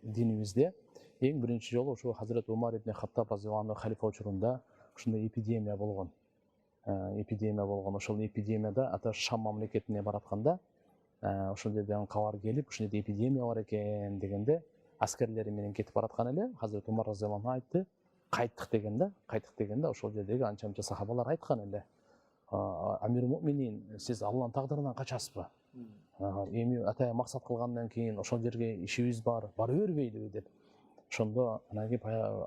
динибизде эң биринчи жолу ошо Хазрет Умар ибн Хаттаб разияллаху анху халифа учурунда ушундай эпидемия болгон. Ошол эпидемияда ата Шам мамлекетине баратканда ошол жерден кабар келип, ушундай эпидемия бар экен дегенде, аскерлери менен кетип бараткан эле Хазрет Умар разияллаху анху айтты, кайттык дегенде ошол жердеги анча-мынча сахабалар айткан эле. Амир муъминин, сиз Алланын тагдырынан качасызбы? Эми атайын максат кылгандан кийин ошол жерге ишибиз бар, бара бербейлиби деп. Ошондо анан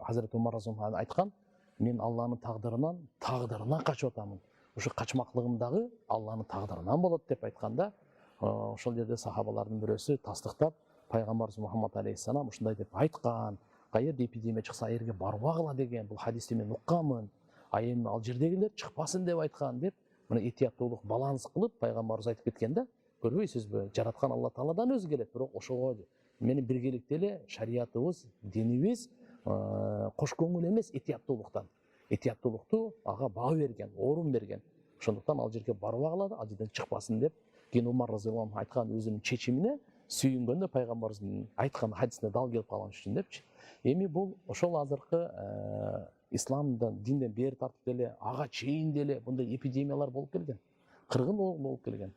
Хазрет Умар разияллаху анху айткан, мен Алланын тагдырынан качып атамын. Ошо качмаклыгым дагы Алланын тагдырынан болот деп айтканда, ошол жерде сахабалардын бирөөсү тастыктап, пайгамбарыбыз Мухаммад алейхиссалам ушундай деп айткан, каерде эпидемия чыкса ал жерге барбагыла деген, бул хадисти мен укканмын. А эми ал жердегилер чыкпасын деп айткан деп, мына этияттуулук баланс кылып пайгамбарыбыз айтып кеткен да, көрбөйсүзбү? Жараткан Алла Тааладан өзү келет, бирок ошого менин биргеликте эле шариятыбыз, динибиз кош көңүл эмес этияттуулуктан. Этияттуулукту ага баа берген, орун берген. Ошондуктан ал жерге барбагыла, ал жерден чыкпасын деп, кийин Умар разияллаху анху айткан өзүнүн чечимине сүйүнгөндө пайгамбарыбыздын айткан хадисине дал келип калган үчүн депчи. Эми бул ошол азыркы исламдан, динден бери тартып деле ага чейин деле мындай эпидемиялар болуп келген. Кыргын болуп келген.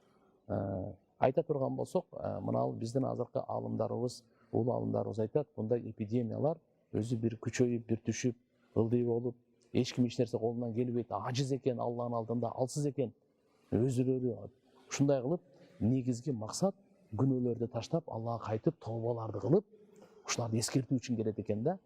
Айта турган болсок, мына биздин азыркы аалымдарыбыз, улуу аалымдарыбыз айтат, мындай эпидемиялар өзү бир күчөйүп, бир түшүп, ылдый болуп, эч ким эч нерсе колунан келбейт, ажиз экен, Алланын алдында алсыз экен. Өзүлөрү ушундай кылып, негизги максат күнөөлөрдү таштап, Аллага кайтып, тообаларды кылып, ушуларды эскертүү үчүн келет экен да.